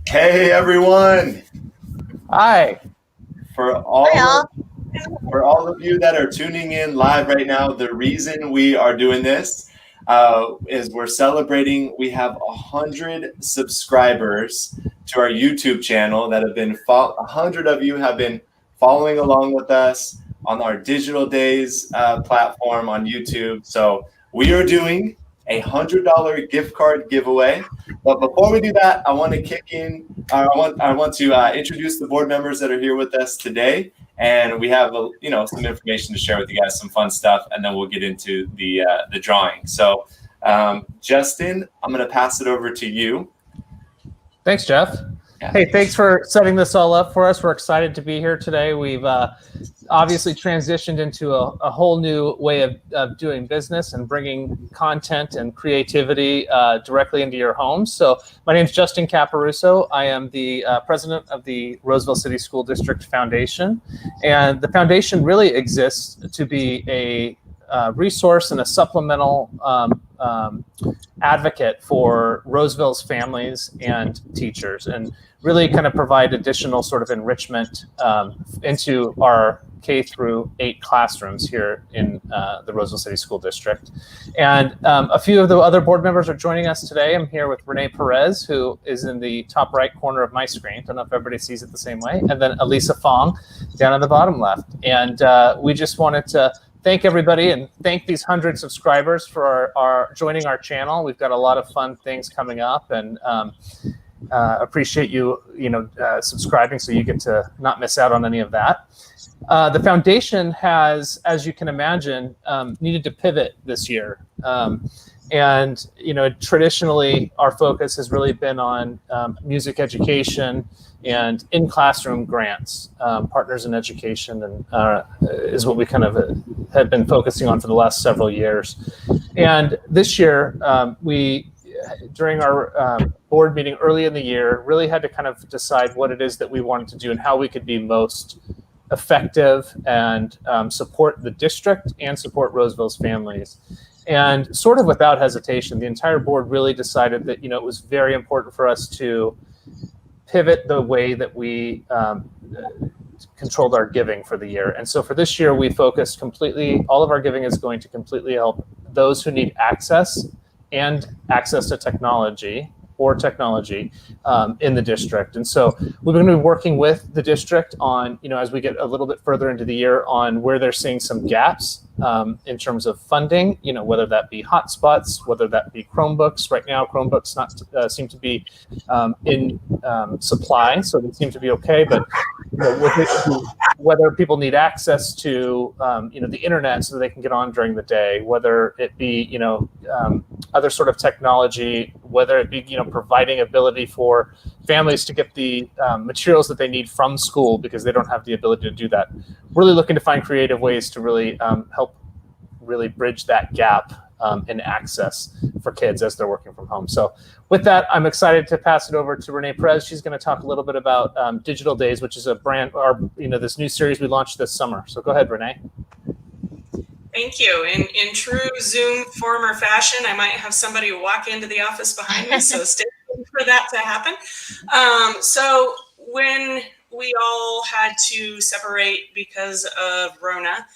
Hey everyone! Hi. For Hi all all. of for all of you that are tuning in live right now, the reason we are doing this is we're celebrating. We have 100 subscribers to our YouTube channel that have been 100 of you have been following along with us on our Digital Days platform on YouTube. So we are doing $100 gift card giveaway. But before we do that, I want to kick in. I want to introduce the board members that are here with us today, and we have some information to share with you guys, some fun stuff, and then we'll get into the drawing. So, Justin, I'm going to pass it over to you. Thanks, Jeff. Yeah. Hey, thanks for setting this all up for us. We're excited to be here today. We've obviously transitioned into a whole new way of doing business and bringing content and creativity directly into your homes. So my name is Justin Caparuso. I am the president of the Roseville City School District Foundation. And the foundation really exists to be a resource and a supplemental advocate for Roseville's families and teachers, and really kind of provide additional sort of enrichment into our K-8 classrooms here in the Roseville City School District. And a few of the other board members are joining us today. I'm here with Renee Perez, who is in the top right corner of my screen. Don't know if everybody sees it the same way. And then Elisa Fong down at the bottom left. And we just wanted to thank everybody and thank these 100 subscribers for our joining our channel. We've got a lot of fun things coming up, and appreciate you subscribing so you get to not miss out on any of that. The foundation has, as you can imagine, needed to pivot this year. And traditionally our focus has really been on music education and in-classroom grants. Partners in Education and is what we kind of have been focusing on for the last several years. And this year we, during our board meeting early in the year, really had to kind of decide what it is that we wanted to do and how we could be most effective and support the district and support Roseville's families. And sort of without hesitation, the entire board really decided that it was very important for us to pivot the way that we controlled our giving for the year. And so for this year, we focused completely, all of our giving is going to completely help those who need access to technology in the district. And so we're going to be working with the district on, as we get a little bit further into the year, on where they're seeing some gaps in terms of funding, whether that be hotspots, whether that be Chromebooks. Right now, Chromebooks seem to be in supply, so they seem to be okay. But whether people need access to the internet so they can get on during the day, whether it be other sort of technology, whether it be providing ability for families to get the materials that they need from school because they don't have the ability to do that. Really looking to find creative ways to really help really bridge that gap in access for kids as they're working from home. So with that, I'm excited to pass it over to Renee Perez. She's going to talk a little bit about Digital Days, which is a brand, this new series we launched this summer. So go ahead, Renee. Thank you. In true Zoom form or fashion, I might have somebody walk into the office behind me, so stay tuned for that to happen. So when we all had to separate because of Rona,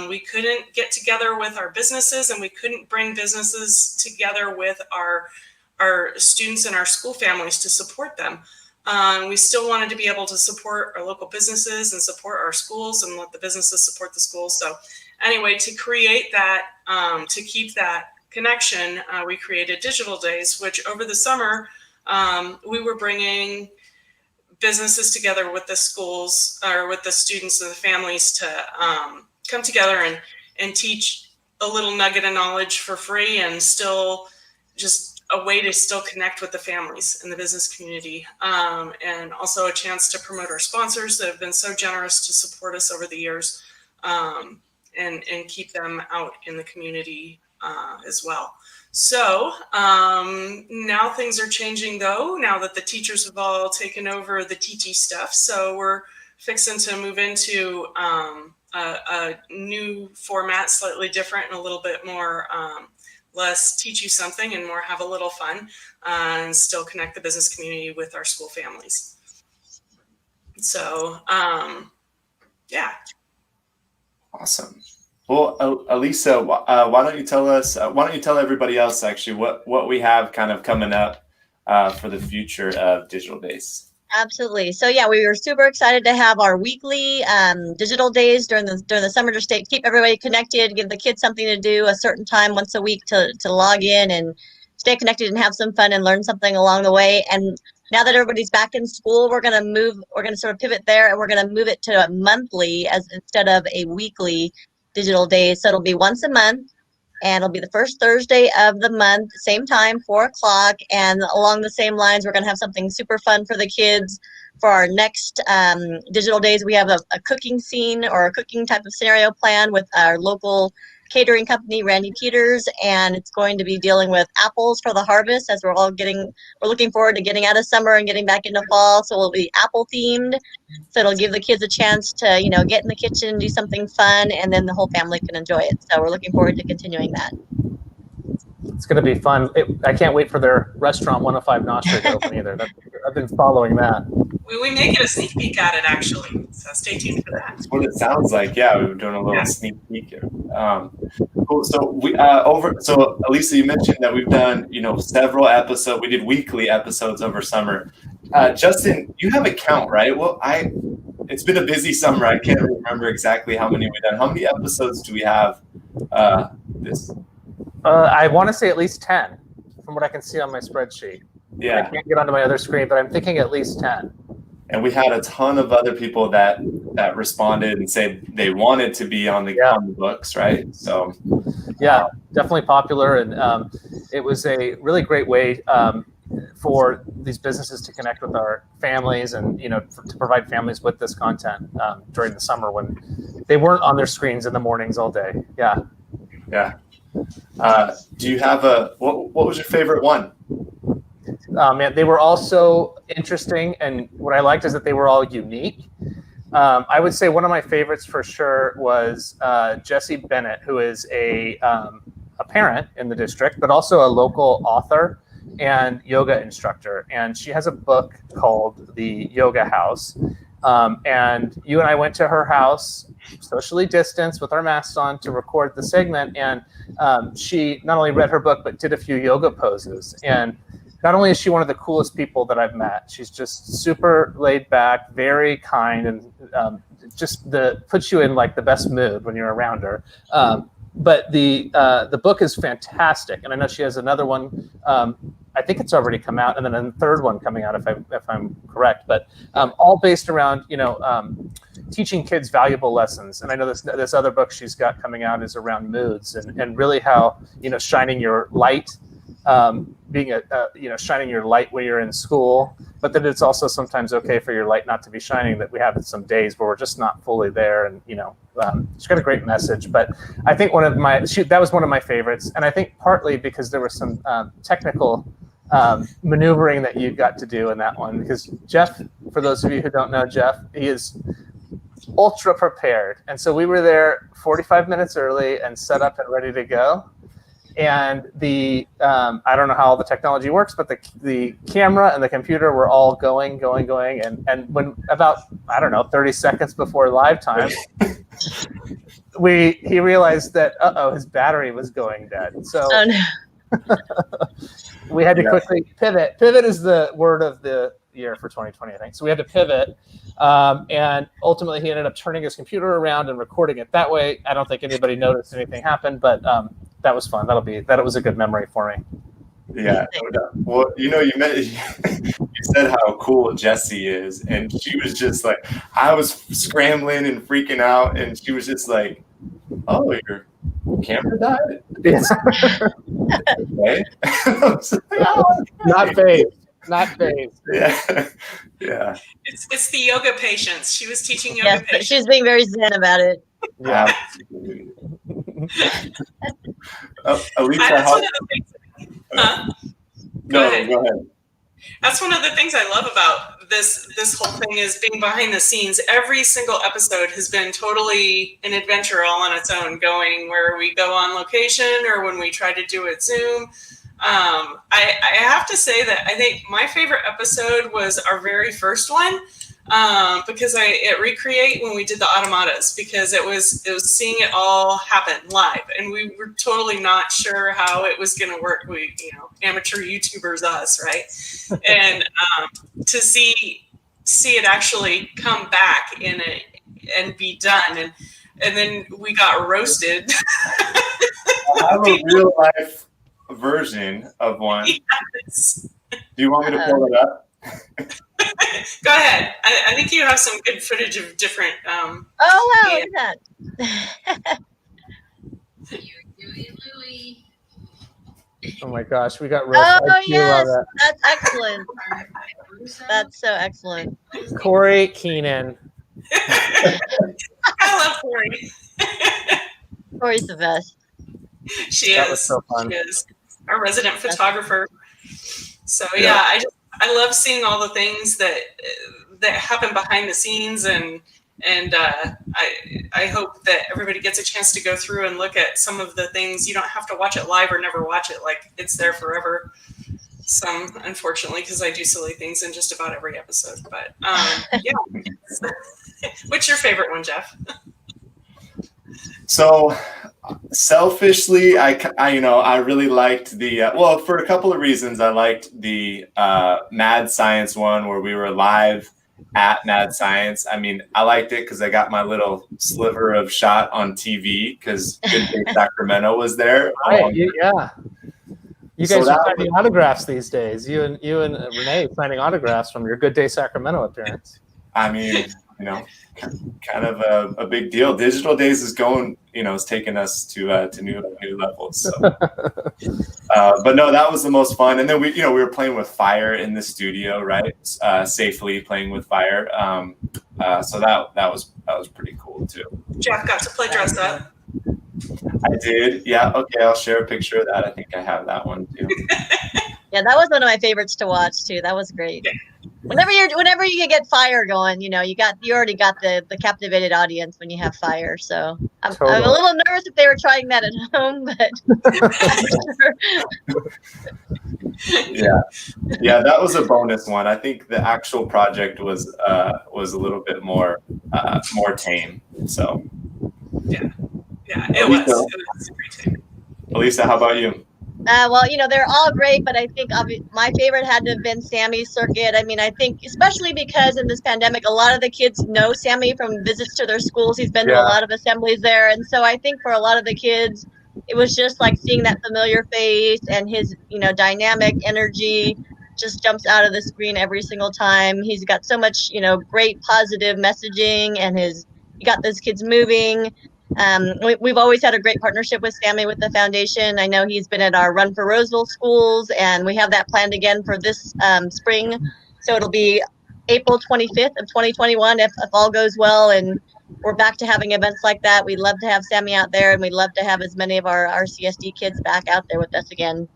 we couldn't get together with our businesses, and we couldn't bring businesses together with our students and our school families to support them. We still wanted to be able to support our local businesses and support our schools and let the businesses support the schools. So anyway, to create that, to keep that connection, we created Digital Days, which over the summer, we were bringing businesses together with the schools or with the students and the families to come together and teach a little nugget of knowledge for free, and still just a way to still connect with the families in the business community, and also a chance to promote our sponsors that have been so generous to support us over the years, and keep them out in the community as well. So now things are changing, though, now that the teachers have all taken over the TT stuff. So we're fixing to move into a new format, slightly different and a little bit more less teach you something and more have a little fun, and still connect the business community with our school families. So, yeah. Awesome. Well, Elisa, why don't you tell us? Why don't you tell everybody else actually what we have kind of coming up for the future of Digital Days? Absolutely. So yeah, we were super excited to have our weekly digital days during the summer to keep everybody connected, give the kids something to do a certain time once a week to log in and stay connected and have some fun and learn something along the way. And now that everybody's back in school, we're going to sort of pivot there, and we're going to move it to a monthly instead of a weekly digital day. So it'll be once a month, and it'll be the first Thursday of the month, same time, 4:00. And along the same lines, we're going to have something super fun for the kids. For our next digital days, we have a cooking scene or a cooking type of scenario plan with our local catering company, Randy Peters, and it's going to be dealing with apples for the harvest, as we're looking forward to getting out of summer and getting back into fall. So we'll be apple themed. So it'll give the kids a chance to, get in the kitchen, do something fun, and then the whole family can enjoy it. So we're looking forward to continuing that. It's going to be fun. I can't wait for their restaurant 105 Nostrand to open either. I've been following that. We may get a sneak peek at it, actually. So stay tuned for that. That's what it sounds like. Yeah, we were doing a little sneak peek here. Cool. So So Elisa, you mentioned that we've done several episodes. We did weekly episodes over summer. Justin, you have a count, right? Well, it's been a busy summer. I can't remember exactly how many we've done. How many episodes do we have this? I want to say at least 10 from what I can see on my spreadsheet. Yeah. I can't get onto my other screen, but I'm thinking at least 10. And we had a ton of other people that responded and said they wanted to be on the books, right? So yeah, definitely popular, and it was a really great way for these businesses to connect with our families, and to provide families with this content during the summer when they weren't on their screens in the mornings all day. Yeah. Do you have what was your favorite one? Man, they were all so interesting, and what I liked is that they were all unique. I would say one of my favorites for sure was Jessie Bennett, who is a parent in the district, but also a local author and yoga instructor. And she has a book called The Yoga House. And you and I went to her house, socially distanced with our masks on, to record the segment. And she not only read her book, but did a few yoga poses. And not only is she one of the coolest people that I've met, she's just super laid back, very kind, and just puts you in like the best mood when you're around her. But the book is fantastic, and I know she has another one. I think it's already come out, and then a third one coming out if I'm correct. But all based around teaching kids valuable lessons. And I know this other book she's got coming out is around moods and really how shining your light. Being shining your light when you're in school, but that it's also sometimes okay for your light not to be shining, that we have some days where we're just not fully there. And she's got a great message. But I think that was one of my favorites, and I think partly because there was some technical maneuvering that you got to do in that one, because Jeff, for those of you who don't know Jeff, he is ultra prepared, and so we were there 45 minutes early and set up and ready to go. And I don't know how all the technology works, but the camera and the computer were all going. And when about, 30 seconds before live time, he realized that, his battery was going dead. So we had to quickly pivot. Pivot is the word of the year for 2020, I think. So we had to pivot. And ultimately he ended up turning his computer around and recording it that way. I don't think anybody noticed anything happened, but that was fun. That was a good memory for me. Yeah. Well, you said how cool Jessie is, and she was just like, I was scrambling and freaking out, and she was just like, "Oh, your camera died?" Yeah. Okay. Not phased. Yeah. It's the yoga patience. She was teaching yoga Yes, but patience. she's being very zen about it. Yeah. Elisa, That's one of the things. Go ahead. That's one of the things I love about this whole thing is being behind the scenes. Every single episode has been totally an adventure all on its own, going where we go on location or when we try to do it Zoom. I have to say that I think my favorite episode was our very first one, because it recreate when we did the automatas, because it was seeing it all happen live, and we were totally not sure how it was going to work. We, amateur YouTubers, us, right? And to see it actually come back in it and be done, and then we got roasted. I have a real life version of one. Yes. Do you want me to pull it up? Go ahead. I think you have some good footage of different. Oh wow! Yeah. Look at that. Oh my gosh, we got roast. Oh I do yes, love that's excellent. That's so excellent. it. Corey Keenan. I love Corey. Corey's the best. She That is. was so fun. She is our resident photographer. So yeah, I love seeing all the things that happen behind the scenes, and I hope that everybody gets a chance to go through and look at some of the things. You don't have to watch it live or never watch it. Like, it's there forever. Some, unfortunately, because I do silly things in just about every episode. But yeah. What's your favorite one, Jeff? So selfishly, I really liked the well, for a couple of reasons. I liked the Mad Science one where we were live at Mad Science. I mean, I liked it because I got my little sliver of shot on TV because Good Day Sacramento was there. Right, yeah. You So guys are that signing autographs these days. You and Renee signing autographs from your Good Day Sacramento appearance. I mean, kind of a big deal. Digital Days is going, it's taking us to new levels. So. But no, that was the most fun. And then we were playing with fire in the studio, right? Safely playing with fire. So that was pretty cool too. Jeff got to play dress up. I did. Yeah. Okay. I'll share a picture of that. I think I have that one too. Yeah, that was one of my favorites to watch too. That was great. Whenever you get fire going, you already got the captivated audience when you have fire. So I'm a little nervous if they were trying that at home, but yeah, that was a bonus one. I think the actual project was a little bit more tame. So yeah, it was great tame. Elisa, how about you? Well, they're all great, but I think my favorite had to have been Sammy's circuit. I mean, I think especially because in this pandemic, a lot of the kids know Sammy from visits to their schools. He's been to a lot of assemblies there. And so I think for a lot of the kids, it was just like seeing that familiar face, and his, dynamic energy just jumps out of the screen every single time. He's got so much, great positive messaging, and he got those kids moving. We've always had a great partnership with Sammy with the foundation. I know he's been at our Run for Roseville schools, and we have that planned again for this spring. So it'll be April 25th of 2021 if all goes well, and we're back to having events like that. We'd love to have Sammy out there, and we'd love to have as many of our CSD kids back out there with us again.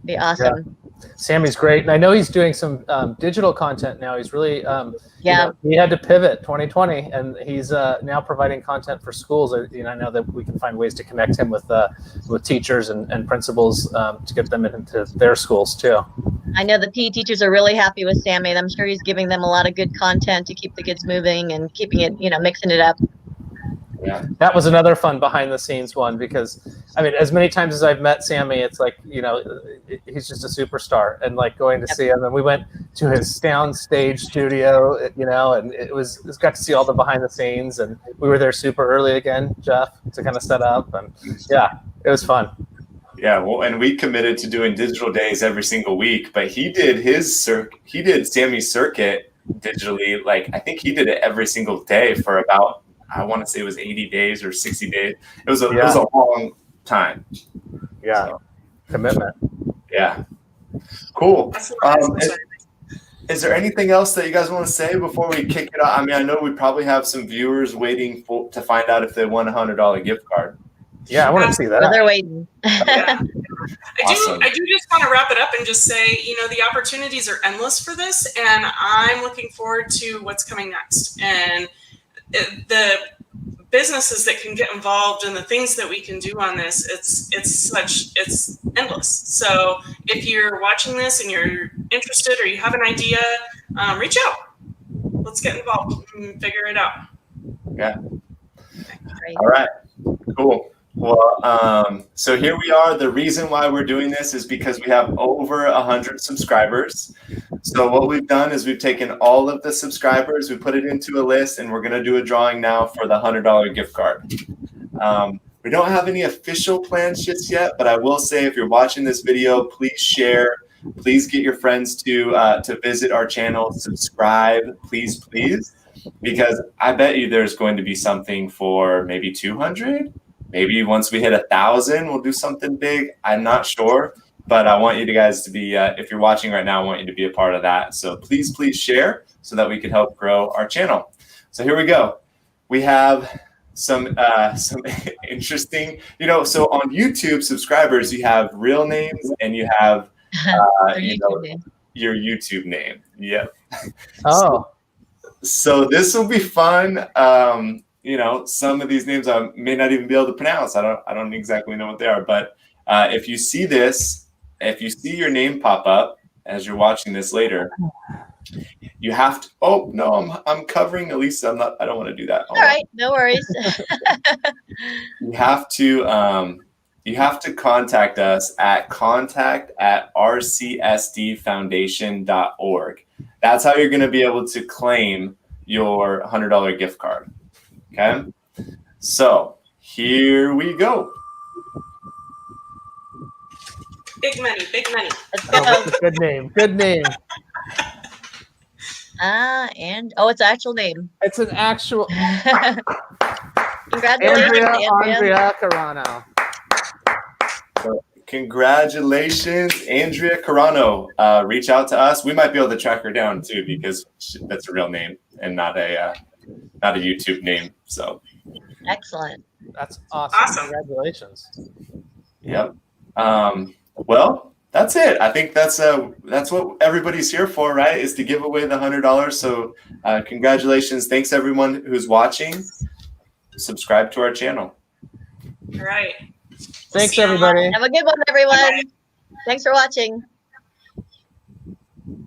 Be awesome. Yeah. Sammy's great, and I know he's doing some digital content now. He's really, he had to pivot 2020, and he's now providing content for schools. I know that we can find ways to connect him with teachers and principals to get them into their schools too. I know the PE teachers are really happy with Sammy. I'm sure he's giving them a lot of good content to keep the kids moving and keeping it, mixing it up. Yeah. That was another fun behind the scenes one, because I mean, as many times as I've met Sammy, it's like, he's just a superstar, and like going to see him, and we went to his sound stage studio, and it's got to see all the behind the scenes, and we were there super early again, Jeff, to kind of set up, and yeah, it was fun. Yeah, well, and we committed to doing Digital Days every single week, but he did Sammy's circuit digitally. Like, I think he did it every single day for about, I want to say it was 80 days or 60 days. It was a long time. Yeah. So, commitment. Yeah. Cool. Is there anything else that you guys want to say before we kick it off? I mean, I know we probably have some viewers waiting to find out if they won $100 gift card. Yeah, I want to see that. Well, they're waiting. Yeah. Awesome. I do just want to wrap it up and just say, the opportunities are endless for this, and I'm looking forward to what's coming next. And the businesses that can get involved and the things that we can do on this, it's endless. So if you're watching this and you're interested or you have an idea, reach out. Let's get involved and figure it out. Yeah. Great. All right. Cool. Well, so here we are. The reason why we're doing this is because we have over 100 subscribers. So what we've done is we've taken all of the subscribers, we put it into a list, and we're going to do a drawing now for the $100 gift card. We don't have any official plans just yet, but I will say if you're watching this video, please share. Please get your friends to visit our channel, subscribe, please, because I bet you there's going to be something for maybe 200. Maybe once we hit 1,000, we'll do something big. I'm not sure, but I want you guys to be, if you're watching right now, I want you to be a part of that. So please share so that we can help grow our channel. So here we go. We have some interesting, so on YouTube subscribers, you have real names and you have your YouTube name. Yep. Oh. So this will be fun. Some of these names I may not even be able to pronounce. I don't exactly know what they are, but if you see your name pop up as you're watching this later, you have to. Oh no, I'm covering Elisa. I don't want to do that. All right, no worries. You have to contact us at contact@rcsdfoundation.org. That's how you're going to be able to claim your $100 gift card. Okay, so here we go. Big money, big money. Let's go. Oh, that's a good name. Good name. And it's an actual name. It's an actual Congratulations, Andrea Carano. Congratulations, Andrea Carano. Reach out to us. We might be able to track her down too, because that's a real name and not a YouTube name. So excellent. That's awesome. Congratulations. Yep. Well, that's it. I think that's what everybody's here for, right? Is to give away the $100. So congratulations. Thanks everyone who's watching. Subscribe to our channel. All right. Thanks everybody. Have a good one, everyone. Bye-bye. Thanks for watching.